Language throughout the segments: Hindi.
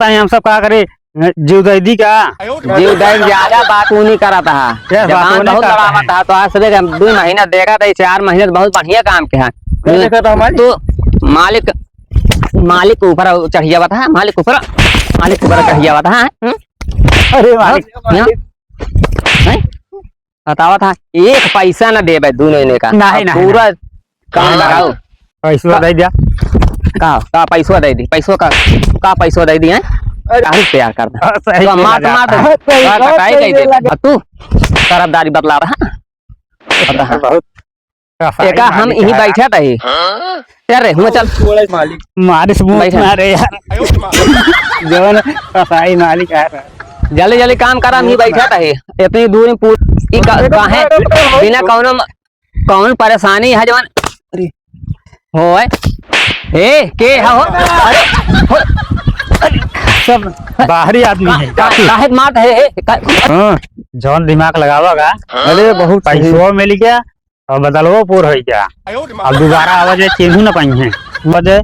हैं हम सब का करे जीवदैदी का जीवदाई ज्यादा बात नहीं करा था। जबान बहुत लड़ावा था तो आज सुबह 2 महीना देखा था, 4 महीने तो बहुत बढ़िया काम किया। तो मालिक के ऊपर चढ़िया हुआ था, मालिक ऊपर चढ़िया हुआ था। अरे मालिक बतावा था 1 पैसा न देवे दोनों का। नहीं पूरा काम लगाओ, पैसा दे दिया का पैसा दे दी, पैसों का पैसा दे दिया तैयार कर दे मात तू तरफदारी बतला रहा। एक हम यही बैठा था यार, हुआ चल मालिक मारे यार जवन कसाई मालिक आ रहा जल्दी जल्दी काम करा। हम ही बैठा था इतनी दूर में काहे बिना कौन परेशानी है जवान हो ए के हो। अरे सब बाहरी आदमी है काहे मात है जौन दिमाग लगावागा। अरे बहुत पैसों मिल गया और बदलवो पूर हो गया। अब दोबारा आवाज चिन्हू न पाई है वजह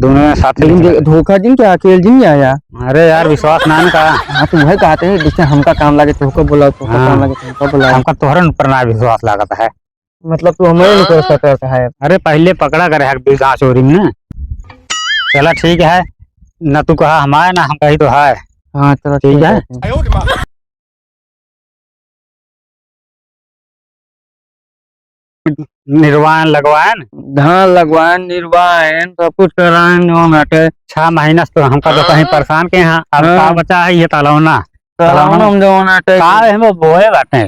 दोनों साथ धोखा जिन क्या अकेले जिन आया। अरे यार विश्वास ना का तुम्हें कहते हैं जिससे हमका काम लगे तुमको बुलाओ, तुमका काम लगे तुमको बुलाओ। हमका तोहरन ऊपर ना विश्वास लागत है। मतलब तू हमें नहीं कर सकता है। अरे पहले पकड़ा करे है बीघा चोरी में। चला ठीक है न तू कहा हमारे ना हम कही तो है। हाँ चलो ठीक है। निर्वाण लगवान धान लगवान निर्वाण सब कुछ कराए 6 महीना से तो हमका तो कहीं परेशान के यहाँ अब का बचा है ये तलौना हम बोए बाटे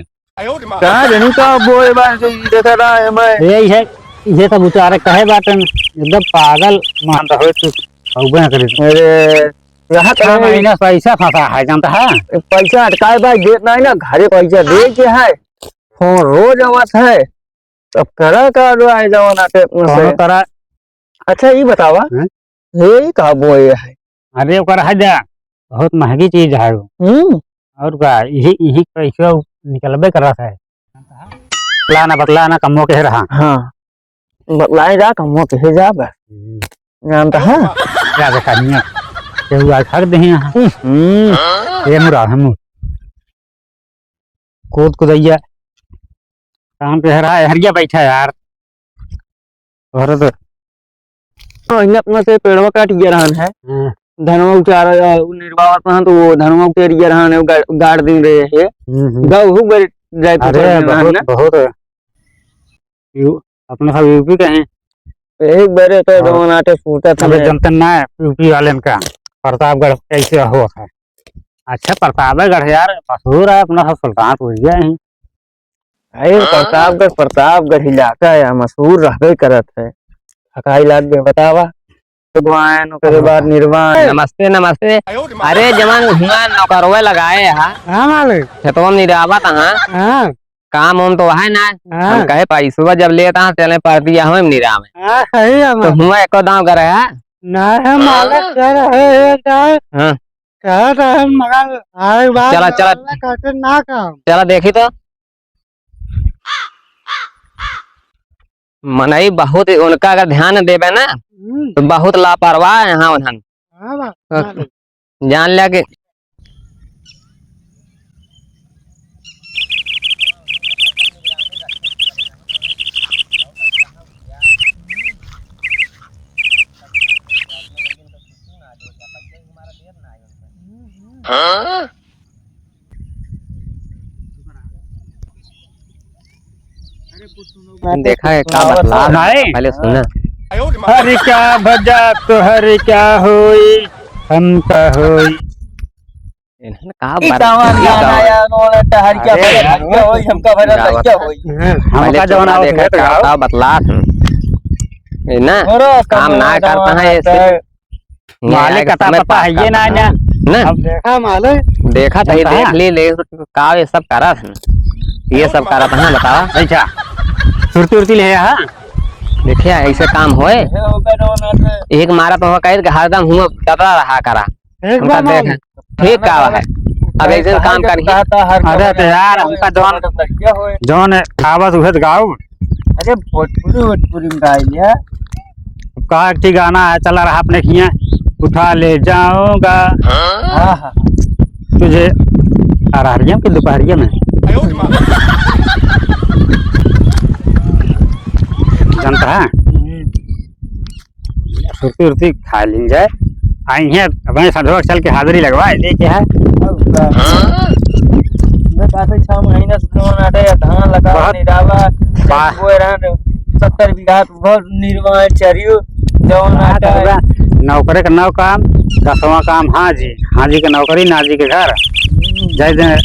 यही है ये सब उचारे कहे बाटन एकदम पागल मान हो तू महीना पैसा फंसा है जानता है। पैसा अटकाए भाई देत नहीं ना, घरे पैसा दे के है फोन रोज आवत है। अब करा का आए जवाना करा। अच्छा ये बतावा ये का बोए है। अरे ओकर है जा बहुत महंगी चीज है और का यही पैसा निकलबे कर रहा है। बतला ना कमो के रहा। हाँ बतलाए जा कमो के जा बस जानता है क्या देखा नहीं केहू आज हर दे ये मुरा हम कूद कुदैया काम पे रहा है हरिया बैठा यार। और तो अपना से पेड़वा काट गया रहन है धनवा उचार निर्वाह तो वो धनवा उतर गया रहन गाड़ दिन रहे है गहू बर जाए। अरे बहुत अपना सब यूपी के हैं। एक बार तो दोनाटे फूटा था जनता ना यूपी वाले का प्रतापगढ़ कैसे हो है। अच्छा प्रतापगढ़ यार मशहूर है अपना सब सुल्तानपुर गया है। प्रतापगढ़ इलाका है मशहूर रहबे करत है। हकाई लाद दे बतावा भगवान के बाद निर्वाण। नमस्ते नमस्ते। अरे जवान हुआ नौकरवे लगाए खेतवा में निरावा था काम उम तो है ना। हम कहे पैसा जब लेता चले पड़ दिया हमें निरा में तो हुआ एको दाव करे है ना है मालिक कर है चला चला चला देखी तो मनई बहुत उनका अगर ध्यान देवे ना तो बहुत लापरवाह है यहाँ उधन जान लिया कि देखा है क्या बतला पहले सुना। हरि क्या भजा तो हरि क्या होई हम का होई बतला ना काम ना करता है ऐसे मालिक का पता है ये ना देखा मालिक देखा था देख ले का ये सब करा था ये सब करा था बतावा। अच्छा सुरती उर्ती ले देखिए ऐसे काम होए एक मारा तो कह हरदम हुआ डरा रहा करा देख ठीक का है। अब ऐसे काम कर अरे तो यार हमका जौन आवाज उहे गाओ। अरे भोजपुरी में गाई है का ठीक गाना है चला रहा अपने किया उठा ले जाऊंगा हाँ हाँ तुझे अरहरिया की दोपहरिया में जानता है सुरती उर्ती खा ली जाए आई है अब सधवा चल के हाजिरी लगवाए लेके है 6 महीना से धान लगा बहुत- निरावा वाह। 70 बीघा बहुत निर्वाह चरियो जवन आटा है। नौकरी का नौ काम 10वां काम हाजी के नौकरी नाजी के घर जय दिन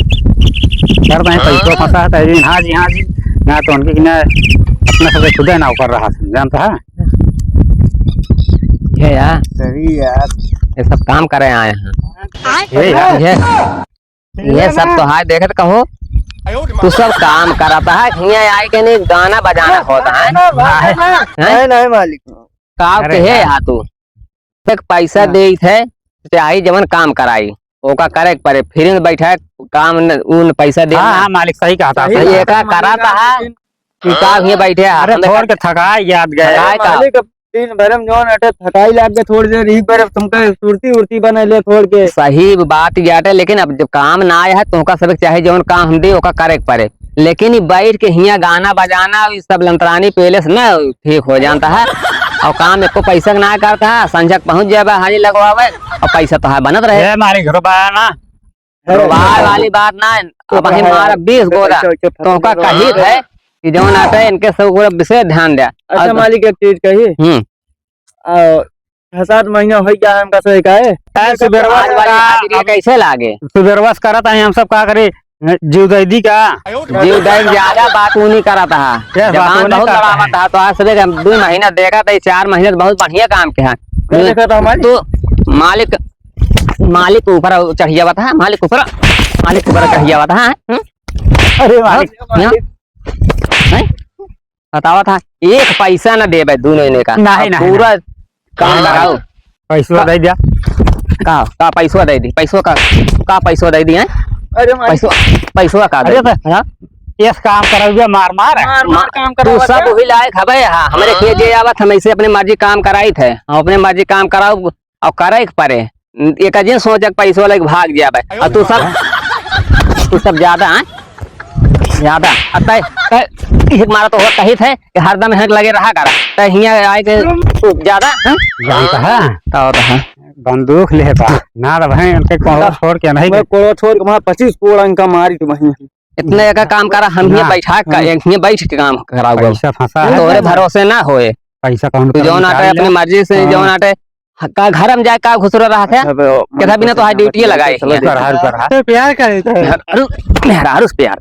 करते हैं पैसों फंसा है दिन हाजी ना तो उनकी ना अपना सबसे खुद नौकर रहा जानता है ये यार सही यार ये सब काम करे आए हैं ये यार ये सब तो हाय देखत कहो तू सब काम कराता है हिया आए के नहीं गाना बजाना होता है नहीं मालिक काम अरे के है यार। यहाँ तू एक पैसा दे थे आई जवन काम कराई ओका करे के परे फिर में बैठा है, काम उन पैसा दे हाँ हाँ मालिक सही कहा था सही है का कराता है कि का हिया बैठे है अरे थोड़ के थकाई याद गए थकाई का दिन भरम जोन अटे थकाई लाग के थोड़ी देर ही पर तुमका सुरती उर्ती बना ले थोड़ के सही बात याटे लेकिन अब जब काम ना आया है तो का सब चाहे जवन काम हम दे ओका करे के परे लेकिन ई बैठ के हिया गाना बजाना ई सब लंतरानी पहले से ना ठीक हो जाता है और काम एको पैसा ना करता है संजक पहुंच जाए हाजिर लगवावे और पैसा तो है बनत रहे ये मालिक रुपया ना रोबार वाली बात ना अब हम मारा 20 गोरा तो का कही है कि जवन आटे इनके सब पूरा विशेष ध्यान दे अच्छा मालिक एक चीज कही 7 महीना हो गया हमका सही का है आज वाली हाजिरी कैसे लागे सुबेरवस करत है हम सब का करे जीवदैदी का जीव दैव ज्यादा बात वो नहीं कराता है क्या बात वो जबान नहीं बहुत करता लड़ावा था तो आज सुबह 2 महीना देखा था 4 महीने तो बहुत बढ़िया काम के है देखा था हमारी तो मालिक ऊपर चढ़ जावा था मालिक ऊपर चढ़ जावा था अरे मालिक बतावा था एक पैसा न दे 2 महीने का नहीं, नहीं, पूरा काम लगाओ पैसा दे दिया का पैसा दे दी पैसों का पैसा दे दी है अरे मालिक पैसों का अरे दे तो ये काम करोगे मार मार काम तू करा सब वही लायक हवे हाँ हमरे के जे आवत हम ऐसे अपने मर्जी काम कराई थे हम अपने मर्जी काम कराओ और करे के परे एक अजीब सोच पैसा लेके भाग जावे और तू सब ज्यादा है ज्यादा अतः हिक मारा तो कही थे कि हरदम हिक लगे रहा करा तो हिया आए के तू ज्यादा जानता है तो है बंदूक ले बा ना भाई उनके कोड़ा छोड़ के नहीं मैं कोड़ा छोड़ के वहां 25 कोड़ा अंका मारी थी वहीं इतने का काम करा हम हिया बैठा का हिया बैठ के काम कराऊंगा पैसा फंसा है तोरे भरोसे ना होए पैसा कौन तू जौन आटे अपनी मर्जी से हाँ। जौन आटे का घर में जाए का घुसरो रहा था कहता बिना तो ड्यूटी लगाए प्यार करे थे मेहरारू से प्यार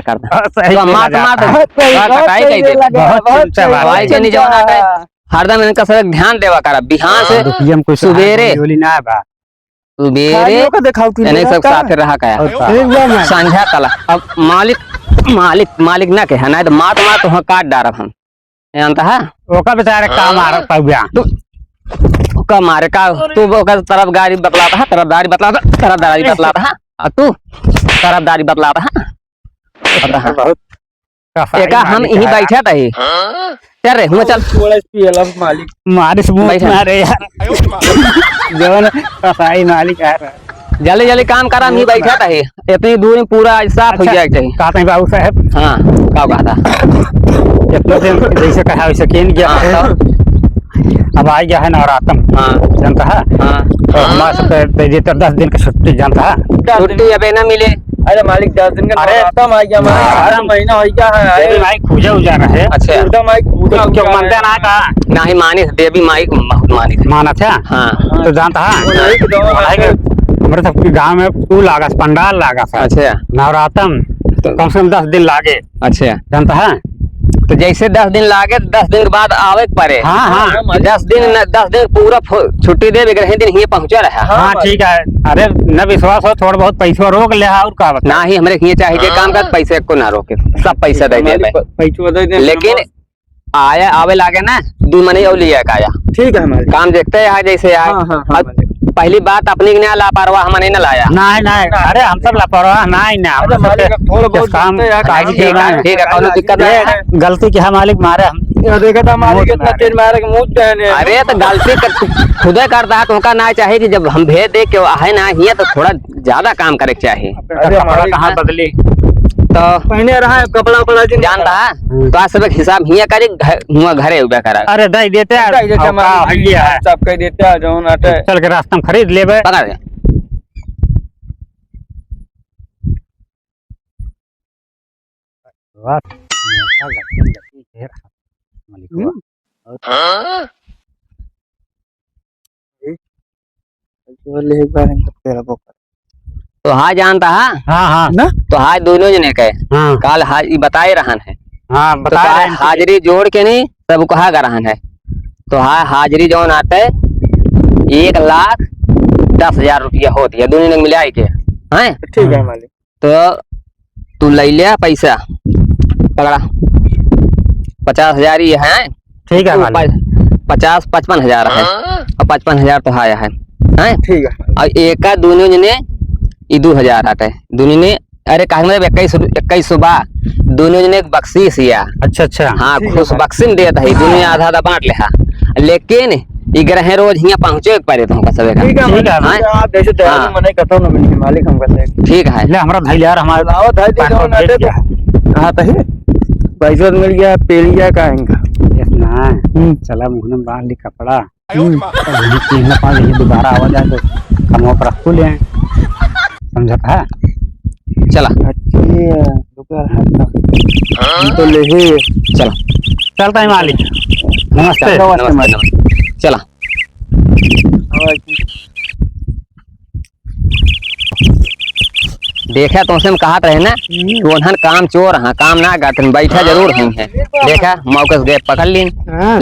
करता सही तो मार कटाई कही दे भाई के नहीं जौन आटे हरदम इनका सब ध्यान देवा करा बिहान से रुपया में कुछ सुबेरे बोली ना बा सुबेरे का दिखाओ तू इन्हें सब साथ रहा का संझा कला अब मालिक ना कहे ना तो मात तो काट डारब हम जानता है ओका बेचारे काम आ रहा गया का मारे का तू ओकर तरफ गाड़ी बतलाता है तरफदारी बतलाता है और तू तरफदारी बतलाता है बहुत कसाई एका हम मालिक यहीं है। बैठा थे चल रे हुआ चल कोड़ा पीएल मालिक मारिस मुंह बैठा। मारे यार जवन कसाई मालिक है जल्दी जल्दी काम करा हम ही बैठा था इतनी दूर में पूरा साफ हो जाए चाहिए कहते हैं बाबू साहब हाँ क्या कहा था इतने दिन जैसे कहा वैसे केन गया है हाँ, अब आ गया है नवरातम हाँ जानता है हाँ तो हमारे सबके दे 10 दिन की छुट्टी जानता है छुट्टी अबे ना मिले अरे मालिक 10 दिन का अरे, खत्म आ गया मालिक 8 महीना हो गया है देवी माई पूजा उजा रहे अच्छा एकदम मालिक पूरा क्यों मानते ना का ना ही मानी देवी माई को बहुत मानी थी माना था हाँ तो जानता है हमारे सबके गांव में तू लागा पंडाल लागा था अच्छा नवरातम तो कम से कम 10 दिन लागे अच्छा जानता है तो जैसे 10 दिन लागे 10 दिन के बाद आवे के पड़े हाँ हाँ 10 दिन पूरा छुट्टी दे रहे दिन ये पहुंचा रहा हाँ ठीक है अरे न विश्वास हो थोड़ा बहुत पैसा रोक ले और का बता ना ही हमारे ये चाहिए काम कर पैसे को ना रोके सब पैसा दे दे पैसा दे दे लेकिन आया आवे लागे ना 2 महीने और लिया आया ठीक है मालिक काम देखते हैं जैसे आए हाँ, हाँ, हाँ, और पहली बात अपनी के लापरवाह हमने न लाया नहीं नहीं अरे हम सब लापरवाह नहीं ना अरे मालिक अब थोड़ा बहुत काम देखते हैं, काज ठीक के है, ना ठीक है कोनो दिक्कत नहीं है गलती की है मालिक मारे हम देखा था मालिक इतना तेज मारे के मुंह देने। अरे तो गलती खुद करता है तो उनका ना चाहिए कि जब हम भेज दे के है ना हिया तो थोड़ा ज्यादा काम करे के चाहिए। अरे कपड़ा मालिक कहाँ बदली तो पहने रहा है कपड़ा उपड़ा दिन जान रहा तो आज सब हिसाब हिया करे हुआ घरे उबे करा अरे दई देते हैं हइया है सब कह देते हैं जो नाटे चल के रास्ता में खरीद लेबे पकड़ दे। एक बार तेरा पोकर तो हाँ जानता है हाँ हाँ ना तो हाज दोनों जने के हाँ काल बताए रहन है हाँ तो बता रहे हैं हाजिरी जोड़ के नहीं सब कहा रहन है तो हाँ हाजिरी जो आते 1,10,000 रुपया होती है दोनों ने मिला के हैं। ठीक है मालिक। तो तू ले लिया पैसा पकड़ा 50,000 ये है ठीक है मालिक 50-55,000 है और 55,000 तो आया है ठीक है और एक का दोनों जने 2,000 आते दोनों ने अरे कहा मतलब 21 सुबह दोनों जने एक बख्शीश या अच्छा अच्छा हाँ ठीक है खुश भाई। बख्शिश देता है दोनों आधा आधा बांट ले लेकिन 11 रोज यहाँ पहुंचे पारे तुमका सब ठीक है ठीक है, मालिक। आप जैसे तैयार हाँ। मने कहता हूं ना मालिक हम कहते हैं ठीक है ले हमारा भाई यार हमारे आओ धाई दे पासपोर्ट जाओ नाटे भेज तो कहां तक है पैसा मिल गया पेलिया का इनका ना चला मुंह में बांध ली कपड़ा तीन ना पाँच ये दोबारा आवाज आए तो कमों पर रखो ले आए समझा था चला अच्छा रुपया हाथ तो ले ही चला चलता है मालिक नमस्ते नमस्ते नमस्ते चला देखा तुमसे हम कहा रहे ना कि उन्हन काम चोर हाँ काम ना करते बैठा जरूर ही है देखा मौके से गए पकड़ ली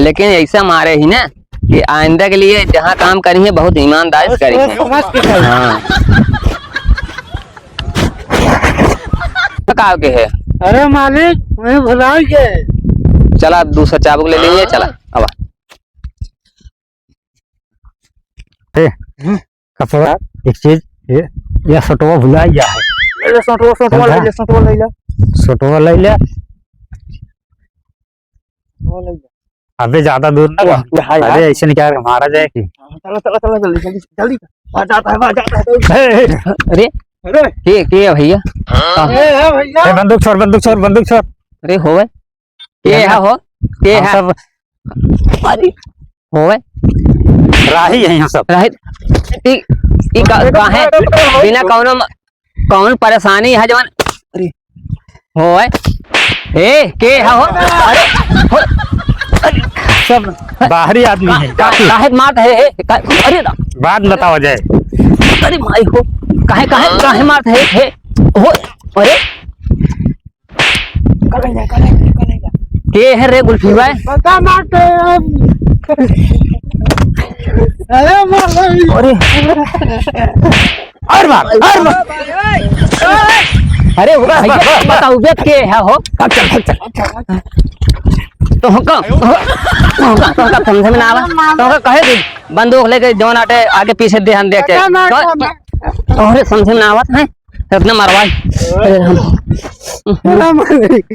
लेकिन ऐसा मारे ही ना कि आइंदा के लिए जहाँ काम करेंगे बहुत ईमानदारी से करेंगे। हाँ कहा के है अरे मालिक मैं भुला के चला दूसरा चाबुक ले लीजिए चला अब कपड़ा एक चीज ये सटवा भुला गया है ले सटवा ले ले सटवा ले ले अबे ज्यादा दूर ना अरे ऐसे नहीं क्या मारा जाए कि चला जल्दी जल्दी आ जाता है अरे अरे के है भैया ए भैया बंदूक छोड़ अरे होवे के है हो के हम है सब अरे होवे राही है यहाँ सब राहित ई काहे बिना कौन परेशानी है जवान अरे होवे ए के है हो अरे हो सब बाहरी आदमी है काहे मारत है अरे बाद में बताओ जाए अरे माई हो काहे मारत है हो अरे के है रे गुल्फी भाई पता मारते अरे अरे और मार अरे भैया बताओ वे के है हो चल तो हमका समझ में ना आवा तो कहे कि बंदूक लेके जौन आटे आगे पीछे ध्यान दे के अरे समझ में ना आवत है इतना मारवाई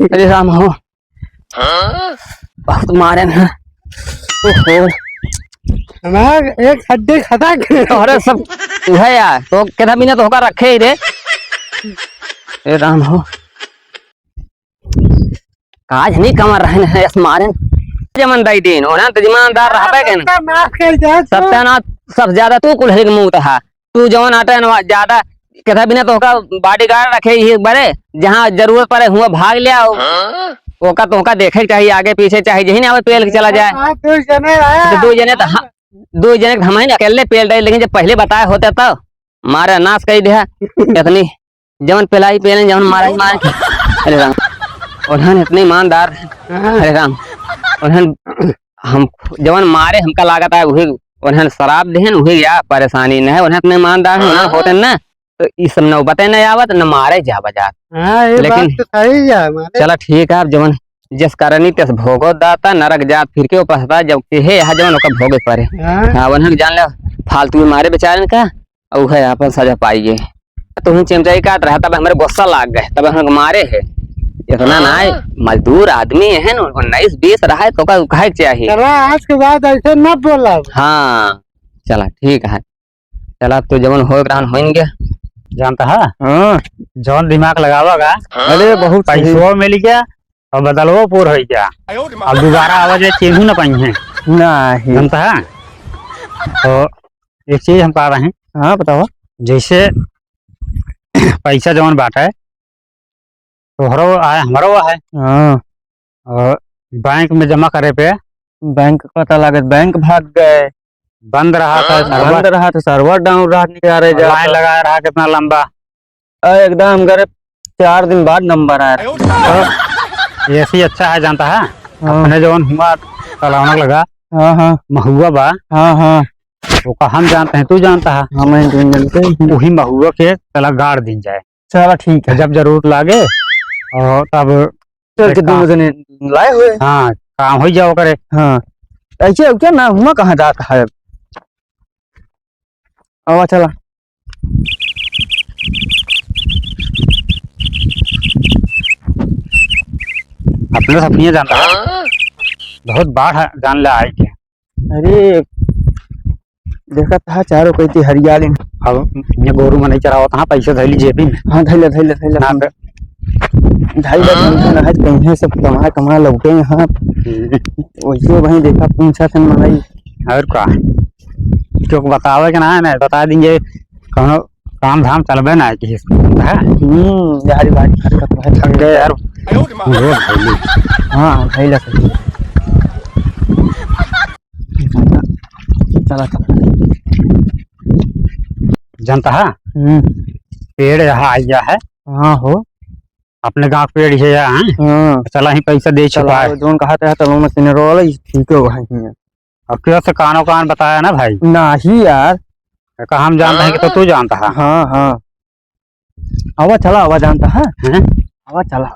अरे राम हो बहुत मारे ना ओहो एक हड्डी खता अरे सब है यार तो केदा बिना तो होकर रखे ही रे अरे राम हो काज नहीं कमर रहे हैं इस मारन जमन दाई दिन ओना तो ईमानदार रहबे के ना माफ कर जा सत्यानाथ सब ज्यादा तू कुल है मुंह था तू जवन आटे न ज्यादा केदा बिना तो होका बॉडीगार्ड रखे ही बड़े जहां जरूरत पड़े हुआ भाग लिया ओका तो होका देखे चाहिए आगे पीछे चाहिए यही ना पेल के चला जाए आप तो जने आया तो दो जने हम अकेले पेल रहे लेकिन जब पहले बताए होते तो मारे नाश कर दिया इतनी जवन पेलाई पेले जवन मारा ही मारे अरे राम उन्होंने इतने ईमानदार अरे राम उन्होंने हम जवन मारे हमका लागत है वही उन्हें शराब देहन वही या परेशानी न है उन्हें इतने ईमानदार होना होते ना तो इस सब न बते न आवत न मारे जा बजा हां ये लेकिन- बात तो सही है मारे चला ठीक है अब जवन जिस करनी तस भोगो दाता नरक जात फिर के उपसता जब के है यहाँ जवन ओका भोगे पड़े हां हाँ उन्हें जान लो फालतू में मारे बेचारे का और है अपन सजा पाइए तो हम चिमचाई काट रहा तब हमारे गुस्सा लाग गए तब हम मारे है इतना ना मजदूर आदमी है ना, 19-20 रहा है तो का काहे चाहिए। चला आज के बाद ऐसे न बोला। हाँ चला ठीक है, चला तो जवन हो ग्रहण होंगे जानता है हाँ जौन दिमाग लगावागा अरे बहुत सही। पैसों मिल गया और बदलवो पूर हो गया। अब दोबारा आवाज चिन्हू न पाई है नहीं जानता है। तो एक चीज हम कह रहे हैं, हाँ बताओ। जैसे पैसा जौन बांटा है तोहरो आए हमारो है, हाँ और बैंक में जमा करे पे बैंक का पता लागत बैंक भाग गए, बंद रहा था बंद रहा तो सर्वर डाउन रहा, निकल रहे जा लाइन लगा रहा कितना लंबा। एकदम करे 4 दिन बाद नंबर आया। तो ऐसे अच्छा है जानता है। हाँ अपने जौन हुआ चलावना लगा हाँ हाँ महुआ बा हाँ हाँ वो का हम जानते हैं, तू जानता है। हमें जानते हैं। वही महुआ के तला गाड़ दी जाए, चलो ठीक है। जब जरूरत लागे और तब चल के दोनों जने लाए हुए। हाँ काम हो जाओ करे। हाँ ऐसे अब क्या ना हुआ कहाँ जाता है। आवा चला। अपने सपनिया जानता है बहुत बाढ़ जान ले आए के। अरे देखा था चारों कहती हरियाली। अब ये गोरू में नहीं चरावत हाँ पैसे धैली जेबी में हाँ धैले धैले धैले ना पे। ढाई लाख कहीं सब कमा कमा लौटे यहाँ वैसे वहीं देखा पूछा था मलाई। और का क्यों बतावे के ना है ना बता देंगे कौनो काम धाम चलबे ना कि है। यार बात करता है थक गए यार रोज धैली। हाँ धैले सही। चला चला जानता है पेड़ यहाँ आ गया है। हाँ हो अपने गांव पेड़ है यहाँ हाँ चला ही पैसा दे चुका है। जोन कहा था चलो मैं तेने रोल ठीक है वही और क्यों से कानो कान बताया ना भाई नहीं यार का हम जानते हैं कि तो तू जानता है। हाँ हाँ आवा चला आवा जानता है हैं? आवा चला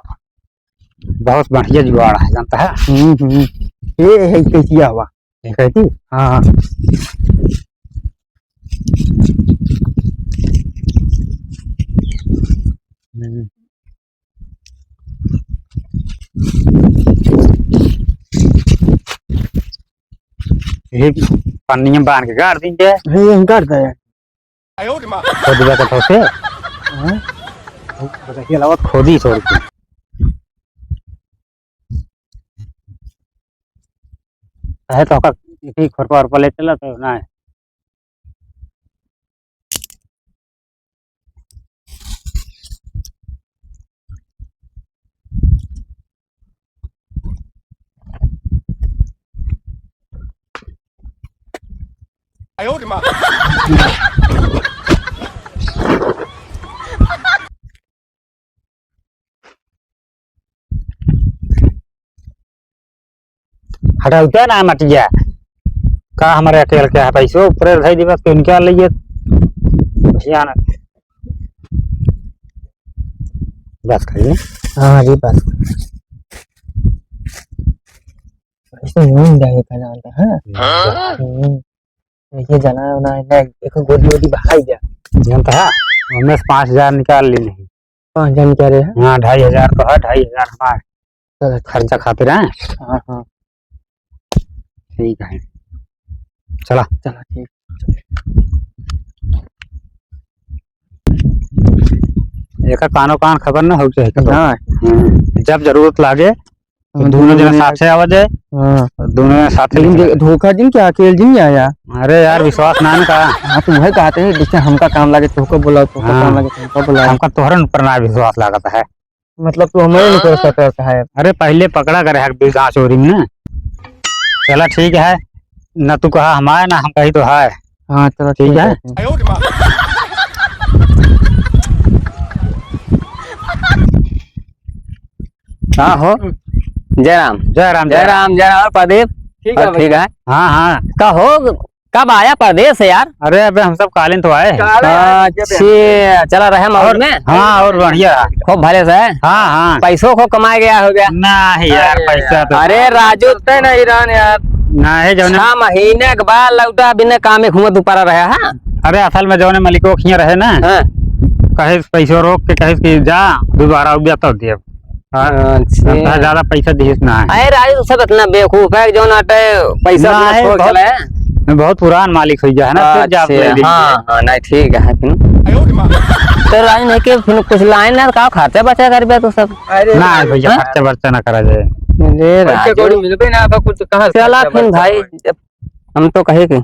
बहुत बढ़िया जुगाड़ है जानता है। ये है कैसी आवा ये कहती हाँ ये पन्नी में बांध के गाड़ दीजिए ये कर दे खोद दिया तो से बताइए अलावा खोदी छोड़ के है तो का खोरपा और ले चला तो ना है। हटाओ क्या ना मटिया का हमारे अकेले क्या है पैसों ऊपर ढाई दिवस तो निकाल लीजिए भैया ना बस करिए। हाँ जी बस ऐसे नहीं जाए का जानता है। ये जाना ना एक गोदी गोदी भाई जा जानता है हमने 5,000 निकाल ली नहीं 5,000 कह रहे हैं। हाँ 2,500 तो है 2,500 हमारे चलो खर्चा खातिर है। हाँ हाँ ठीक है चला चला ठीक एक कानो कान खबर ना हो चाहिए। हाँ जब जरूरत लागे तो दोनों जने साथे आवा जाए। हाँ दोनों जने साथे निकल धोखा दिन क्या अकेले दिन आया। अरे यार विश्वास ना न का हाँ तुम है कहते हैं जिससे हमका काम लगे तुमको बुलाओ तुमको हाँ। काम लगे तुमको बुलाओ। हमका तोहरन पर ना विश्वास लागत है। मतलब तू हमारे नहीं कर सकता है। अरे पहले पकड़ा करे है बिल्डा चोरी में। चला ठीक है न तू कहा हमारे ना हम कही तो है। हाँ चलो ठीक है। हाँ हो जयराम जयराम जयराम जयराम प्रदीप ठीक है ठीक है। हाँ हाँ का हो कब आया प्रदेश से यार। अरे अबे हम सब कालीन तो आए। अच्छे चला रहे मौज में। हाँ और बढ़िया खूब भले से हाँ हाँ पैसों को कमाया गया हो गया। नहीं यार पैसा तो अरे राजू नहीं ईरान यार नहीं जौने 6 महीने के बाद लौटा बिना कामे घूमत ऊपर रहे है। अरे असल में जौने मलिको खिया रहे ना हाँ। कहे पैसों रोक के कहे कि जा दोबारा उबिया तब दिए अच्छा ज्यादा पैसा दिए ना है। अरे राजू सब इतना बेवकूफ है जो नाटे पैसा ना बिना है, छोड़ बहुत- चला है। बहुत पुरान मालिक हो गया है ना, फिर जा अच्छा, ले लीजिए। हाँ हाँ नहीं ठीक है फिर तो राजू नहीं कि फिर कुछ लाइन ना का खर्चा बचा कर बे तो सब। अरे ना है भैया, हाँ? खर्चा वर्चा ना करा जाए। अरे पैसे राजू कौड़ी मिलबे ना अब कुछ कहाँ से चला खर्चा फिर बर्चा भाई होए। जब हम तो कहे कि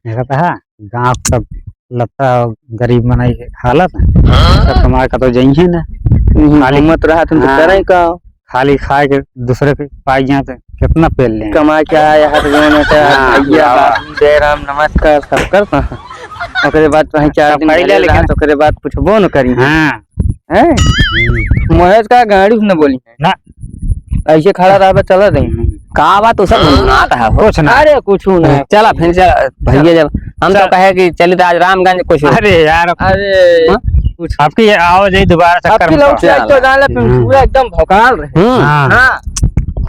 मेरा तो है गाँव सब लगता है गरीब मनाई के हालत सब कमाए का तो जाइए ना, खाली हिम्मत रहा तुम तो हाँ। करे का खाली खाए के दूसरे के पाई जाए तो कितना पेल लें। कमा के आया हाथ जोन हाँ, भैया हाँ। जय राम नमस्कार सब कर ओकरे बाद तो चार सब दिन पढ़ी ले, पहले लेकिन- तो ओकरे बाद पूछबो न करी हाँ हैं महेश का गाड़ी न बोली ना ऐसे खड़ा रहा चला नहीं का बात तो सब गुनगुनाता है हो। कुछ ना। अरे कुछ नहीं चला फिर चला भैया जब हम तो कहे कि चलिए तो आज रामगंज कुछ अरे यार अरे हाँ? कुछ आपकी ये आवाज ही दोबारा चक्कर आपकी में लोग पड़ा। से तो डाले फिर हम्म। पूरा एकदम भौकाल रहे हाँ हाँ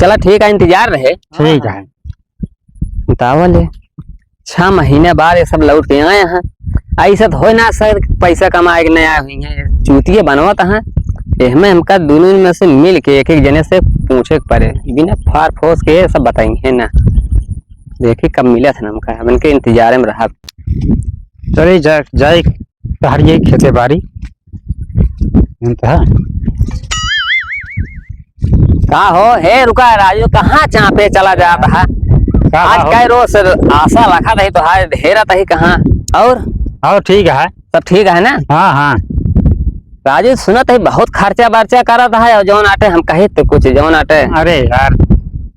चला ठीक है इंतजार रहे ठीक है। बतावल है 6 महीने बाद ये सब लौट के आए हैं। ऐसा तो हो ना सर पैसा कमाए के नहीं आए हुई हैं चूतिए बनवत हैं इसमें हमका दोनों में से मिल के एक एक जने से पूछे के पड़े बिना फार फोस के सब बताएंगे ना देखी कब मिला था हमका अब इनके इंतजार में रहा। चलिए जाए हरिए खेते बाड़ी का हो हे रुका राजू कहाँ चापे चला जाता है आज कई रोज से आशा रखा रही तो हाय ढेरा ही कहाँ और ठीक है। सब ठीक है ना। हाँ हाँ राजू सुनत है बहुत खर्चा बर्चा करत है और जौन आटे हम कहे तो कुछ जौन आटे अरे यार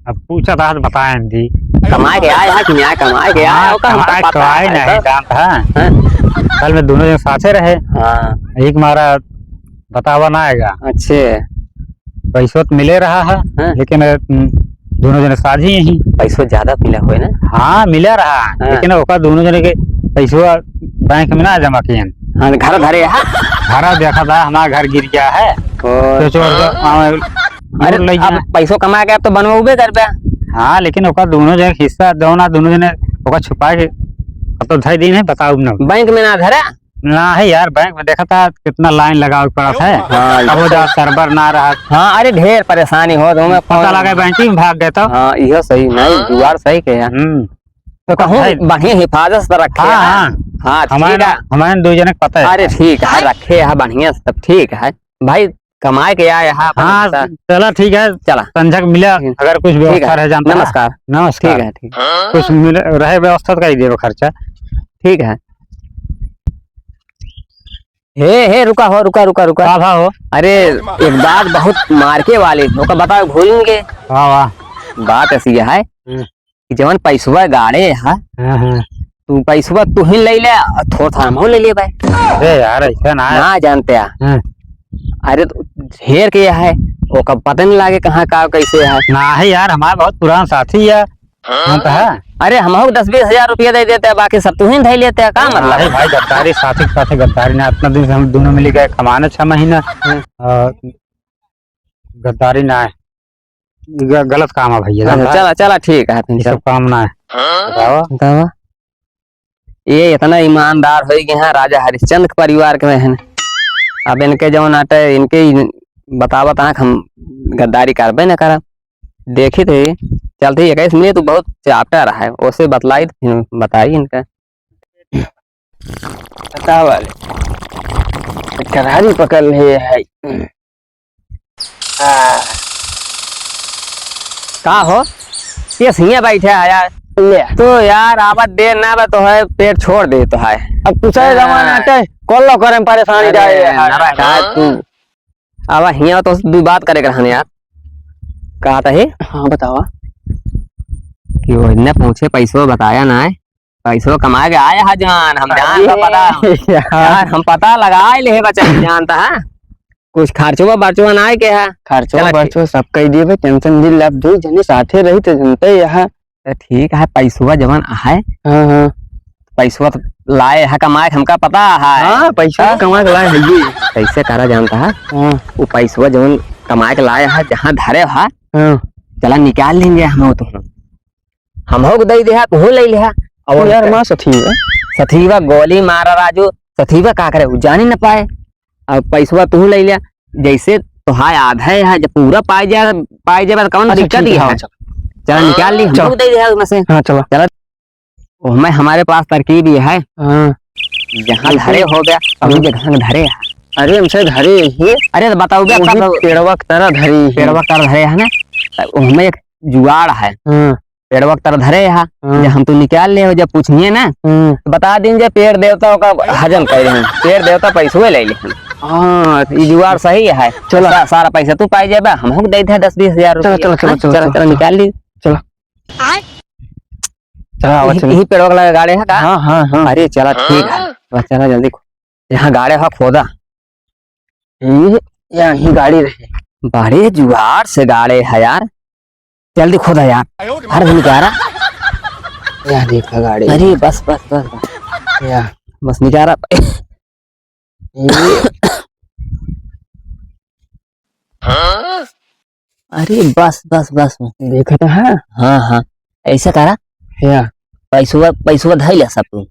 अब पूछा था तो बताएं दी। कमाए के आए है कि नहीं कमाए के आए हो का हमको कमाए पता आए है नहीं तो। जानता है। हाँ? कल में दोनों जन साथे रहे, हाँ एक मारा बतावा ना आएगा, अच्छे पैसों तो मिले रहा है हाँ। लेकिन दोनों जने साझी यही। पैसों ज्यादा मिला हुए ना। हाँ मिला रहा हाँ। लेकिन ओका दोनों जने के पैसों बैंक में ना जमा किए। हाँ घर धरे है घरा देखा था हमारा घर गिर गया है और तो अरे ले अब पैसों कमा के अब तो बनवाबे कर पे। हाँ लेकिन ओका दोनों जने हिस्सा दोना दोनों जने ओका छुपा के अब तो 2.5 दिन है बताओ ना। बैंक में ना धरे ना है यार बैंक में देखा था कितना लाइन लगा पड़ा था। हाँ, अब वो सर्वर ना रहा, हाँ अरे ढेर परेशानी हो तो मैं पता लगा बैंकिंग भाग गया था। हाँ यह सही नहीं जुगाड़ सही के है तो कहूँ भाई- बढ़िया हिफाजत से रखे हाँ है। हाँ हाँ ठीक हमारे है हमारे 2 जने को पता है। अरे ठीक है रखे है बढ़िया सब ठीक है भाई कमाए के आए है हाँ चला ठीक है, चला संजय मिला अगर कुछ ठीक व्यवस्था है रह जानता है। नमस्कार नमस्कार। ठीक है ठीक कुछ मिले रहे व्यवस्था तो कर ही देगा खर्चा। ठीक है हे रुका हो रुका रुका रुका वाह वाह हो अरे एक बात बहुत मार्के वाली ओका बताओ भूलेंगे वाह वाह। बात ऐसी है कि जवन पैसवा गाड़े है हाँ हाँ तू पैसवा तू ही ले ले और थोड़ा था हम ले लिए भाई अरे यार ऐसा ना है। ना जानते हैं हाँ। अरे तो ढेर के है ओका पता नहीं लागे कहाँ का कैसे है ना है यार हमारा बहुत पुराना साथी है। हाँ तो है अरे हम 10-20 हजार रुपया दे देते हैं बाकी सब तू ही धै लेते हैं का मतलब अरे भाई गद्दारी साथी के साथ गद्दारी ना, इतना दिन से हम दोनों मिल गए कमाने 6 महीना और गद्दारी ना है, गलत काम है भैया जानता है? चला चला ठीक है फिर ये चल सब काम ना है। बताओ बतावा ये इतना ईमानदार हो गए हैं राजा हरिश्चंद्र के परिवार के हैं अब इनके जो नाटे इनके बतावत आँख हम गद्दारी करबे न करब देखी थे चलते 21 मिनट तो बहुत चापटा रहा है उसे बतलाई बताई इनका बतावल करारी पकड़ लिए है का हो ये सिंह बैठे है यार ले तो यार आवत देर ना बा तो है पेट छोड़ दे तो है अब पूछे जमाना हटे कॉल करे परेशानी जाए नरा का तू अब हिया तो दू बात करे कर यार कहा था हाँ बतावा कि वो इतने पूछे पैसों बताया ना है पैसों कमा के आया है जान हम जान का पता यार हम पता लगा ले बच्चा जानता है कुछ खर्चवा बर्चवा ना के है खर्चो चला बर्चो सब कह दिए टेंशन दिल अब 2 जने साथे रही तो जनते यहाँ तो ठीक है पैसवा जवन है हाँ हाँ पैसवा तो लाए है कमाए हमका पता है हाँ पैसा कमा के लाए है ये कैसे करा जानता है हाँ वो पैसवा जवन कमा के लाए है जहाँ धरे है हाँ चला निकाल लेंगे हम तो हम हो दे दे तू ले ले और यार माँ सठी है सथीवा गोली मारा राजू सथीवा का करे जान ही न पाए अब पैसवा तू ले लिया जैसे तो हाँ याद है यार, जब पूरा पाई जाए तो कौन दिक्कत ही है। चलो निकाल ली, हम लोग दे दिया उसमें से। हाँ चलो चलो मैं हमारे पास तरकीब ये है, हाँ जहाँ धरे हो गया अभी जगह धरे है। अरे हमसे धरे ही अरे तो बताओ भैया पेड़वा की तरह धरी पेड़वा कर धरे है ना, उसमें एक जुगाड़ है, हाँ पेड़वा की तरह धरे है। हाँ। जब हम तो निकाल ले जब पूछिए ना तो बता दीजिए पेड़ देवता का हजम कर रहे हैं, पेड़ देवता पैसे ले लें। हाँ ये जुगाड़ सही है। चलो सारा पैसा तू पाई जाए, हम हम दे दे 10-20 हजार चलो चलो चलो चलो चलो निकाल ली। चलो चलो यही पेड़वा का गाड़े है का? हाँ हाँ हाँ अरे चला ठीक है, बस चला जल्दी यहाँ गाड़े है खोदा। यही गाड़ी रही। बड़े जुगाड़ से गाड़े है यार, जल्दी खोदा यार। हर दिन क्या रहा, यहाँ देखा गाड़ी। अरे बस बस बस बस या बस निकारा। अरे बस बस बस देखा तो है। हाँ हाँ ऐसा करा या पैसुआ धैल ले सब तू,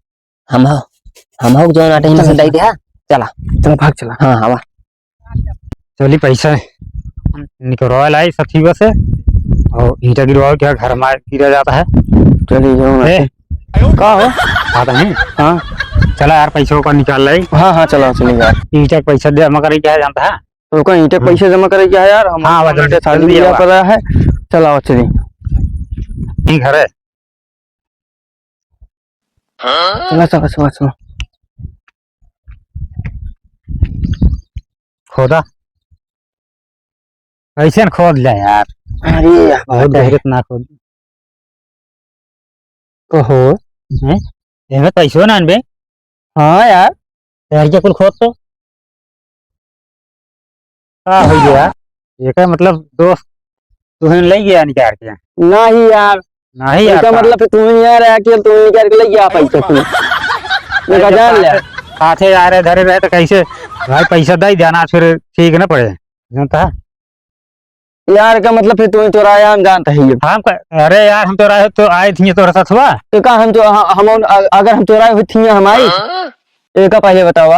हम हो जो नाटे में से दे दिया। चला चलो भाग चला। हाँ हवा चली पैसा निकलवा लाई सचिवा से, और ईटा गिरवाओ क्या घर में गिरा जाता है। चलिए जाओ ए, का हो आता है। हाँ चला यार पैसों का निकाल लाई, हाँ हाँ चलो चलिए यार। ईटा का पैसा दे जमा करे क्या है जानता है। तो कहीं ईंटे पैसे जमा करे क्या है यार, हम हाँ, जल्दी, शादी जल्दी ब्याह आवा। कर रहा है। चलाओ चलिए नहीं घर है। चलो चलो चलो चलो। खोदा कैसे न खोद ले यार, अरे बहुत गहरे ना खोद। ओहो इनमें पैसों ना अनबे हाँ यार यार के कुल खोद तो का हो गया। ये का मतलब दोस्त तुहन ले गया निकाल के नहीं यार, नहीं यार इसका का। मतलब तुम नहीं आ रहा कि तुम निकाल के ले गया पैसे तुम मैं का जान ले। साथे आ रहे धरे रहे तो कैसे भाई पैसा दे देना फिर ठीक ना पड़े जानता है। यार का मतलब फिर तुम्हें चुराया हम जानते हैं। अरे यार हम तो राय तो आए थे तो साथ हुआ तो का हम तो हम अगर हम चुराए हुई थी हमारी एक का पहले बतावा।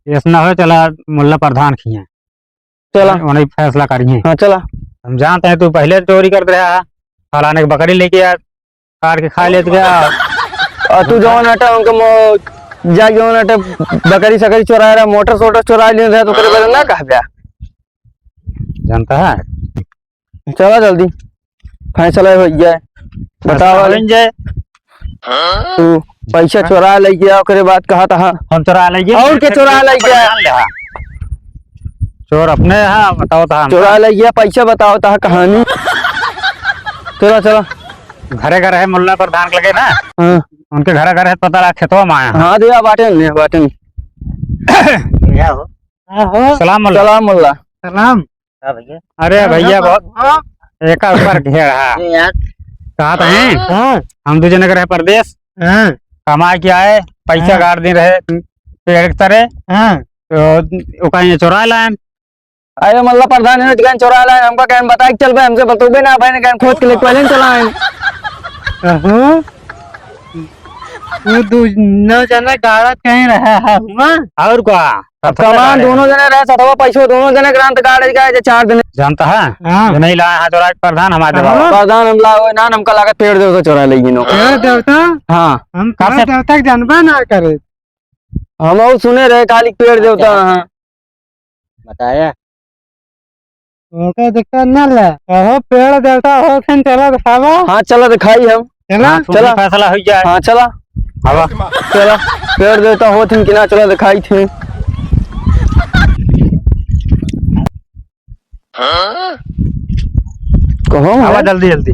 ऐसा हो चला मुल्ला प्रधान खिए चला उन्हें फैसला करिए। हाँ चला हम जानते हैं तू पहले चोरी करते रहा, फलाने की बकरी लेके आ काट के खा लेते गया। और तू जो नाटा उनका जा जो नाटा बकरी सकरी चुरा रहा, मोटर सोटर चुरा ले रहा तो करे बदल ना कह गया जानता है। चला जल्दी फैसला हो जाए बताओ। जाए तू पैसा चुरा ले गया ओकरे बाद कहा था हम चोरा ले गए और के चोरा ले गया। चोर अपने यहाँ बताओ था चुरा ले गया पैसा बताओ था कहानी। चला चला घरे घर है मुल्ला प्रधान के लगे ना, हाँ उनके घर घर है पता लगा खेतों में आया। हाँ दिया बाटन बाटन। सलाम मुल्ला। सलाम मुल्ला। सलाम। अरे भैया बहुत एक ऊपर घेर है कहा था हम दूसरे नगर है प्रदेश कमा के आए पैसा गाड़ दे रहे पेड़ की तरह तो कहीं चुरा लाए। अरे मल्ला प्रधान ने कहीं चुरा लाए हमका कहीं बता चल भाई हमसे बतोबे ना भाई ने कहीं खोद के लिए पहले चलाए। न जाना गाड़ा कहीं रहा है और क्या सामान दोनों जने रहे सतवा पैसा दोनों जने ग्रांत गाड़े गए 4 दिन जानता है। जो नहीं लाया है चोरा प्रधान हमारे प्रधान हम लाओ ना हमका लागत पेड़ देवता चुरा लेगी नो देवता हाँ हम देवता जानबा ना करे हम और सुने रहे खाली पेड़ देवता। हाँ बताया उनका दिक्कत न ले हो पेड़ देवता हो फिर चला दिखावा। हाँ चला दिखाई हम चला चला फैसला हो जाए। हाँ चला हवा चला पेड़ देवता हो थी कि ना चला दिखाई थी। कहो हवा जल्दी जल्दी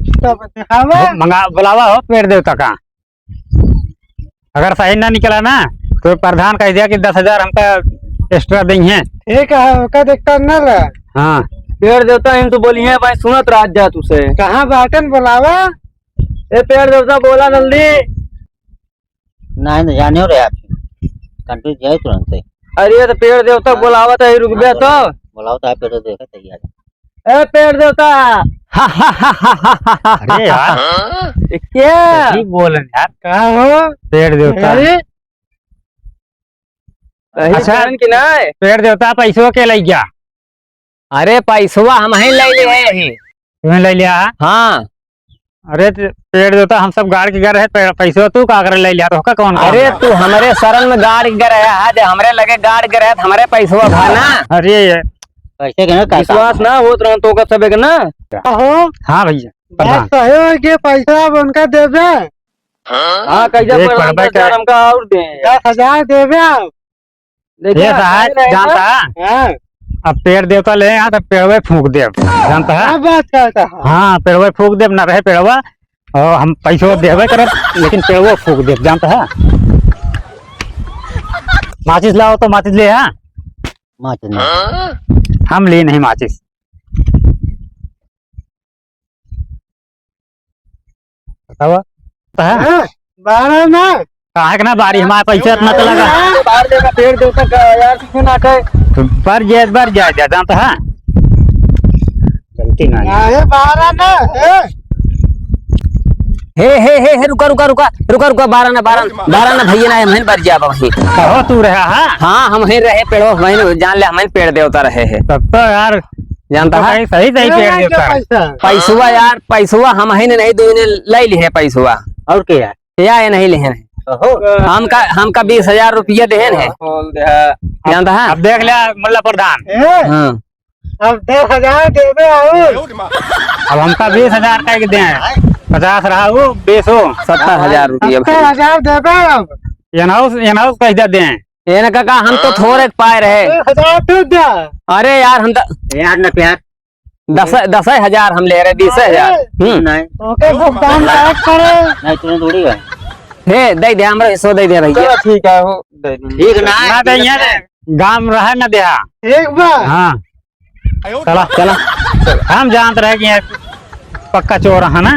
मंगा बुलावा हो पेड़ देवता का। अगर सही ना निकला ना तो प्रधान कह दिया कि 10,000 हमका एक्स्ट्रा देंगे। ठीक है उसका दिक्कत न ले। हाँ पेड़ देवता हम तो बोली है भाई सुनत रात जा तुसे कहाँ बाटन बुलावा। ए पेड़ देवता बोला जल्दी। नहीं जाने हो रहे आप कंट्री जाए तुरंत से। अरे तो पेड़ देवता बोलावा था रुक गया तो बुलाओ तो आप पेड़ देखा तैयार। ए पेड़ देवता अरे यार क्या सही बोल यार कहा हो पेड़ देवता। अच्छा कि ना पेड़ देवता पैसों के लग गया अरे पैसवा हम ही ले लिए है। तुम्हें ले लिया है? हाँ अरे पेड़ देता हम सब गाड़ के गए रहे, पैसे तू का कर ले लिया तो कौन? अरे तू हमारे शरण में गाड़ के रहा है, हमरे लगे गाड़ के रहे हमारे पैसवा भाना। अरे ये पैसे के विश्वास ना हो तो का सबे के ना। हाँ भैया प्रधान। के पैसा उनका देवे। हाँ कैसे देख पढ़बे क्या? हमका और दे 10,000 देवे आप। ये साहब जानता है, हाँ, अब पेड़ देवता ले यहाँ तो पेड़वे फूक देव, जानता है? क्या बात करता है? हाँ पेड़वे फूक देव, ना रहे पेड़वा और हम पैसों देवे करब, लेकिन पेड़वो फूक देव, जानता है? माचिस लाओ तो माचिस ले। हाँ हम ले नहीं माचिस। बताओ है? 12 ना कहा ना बारी हमारे पैसे इतना तो लगा। बाहर देगा पेड़ देवता का यार क्यों ना कहे। तो बर जाए जानता है? गलती नहीं। ये 12 ना हे रुका 12 ना भैया ना हम बर जा वही। कहो तू रहा है? हाँ हम ही रहे पेड़ वही जान ले हम पेड़ देवता रहे है। तब तो यार जानता है सही पेड़ देवता है। पैसुआ यार पैसुआ हम ही ने नहीं दो ले ली है पैसुआ। और क्या या नहीं ले है हमका 20,000 रुपया देहन है। जानता है? अब देख लिया मुल्ला प्रधान, हाँ अब 10,000 देवे आओ। अब हमका 20,000 का दे, 50 रहा वो 20 हो 70,000 रुपया। 10,000 देवे अब। एनहाउस कैसे दें? ये ना काका हम तो थोड़े पाए रहे। 1,000 तू दे। अरे यार हम यार ना प्यार 10,000 हम ले रहे 20,000। नहीं ओके भुगतान करे नहीं तूने थोड़ी है। हे दे दे हमरा हिस्सा दे दे भैया। ठीक है वो ठीक ना दे यहाँ गांव रहे ना देहा। एक बार हाँ चला चला हम जानते रहे कि ये पक्का चोर है ना।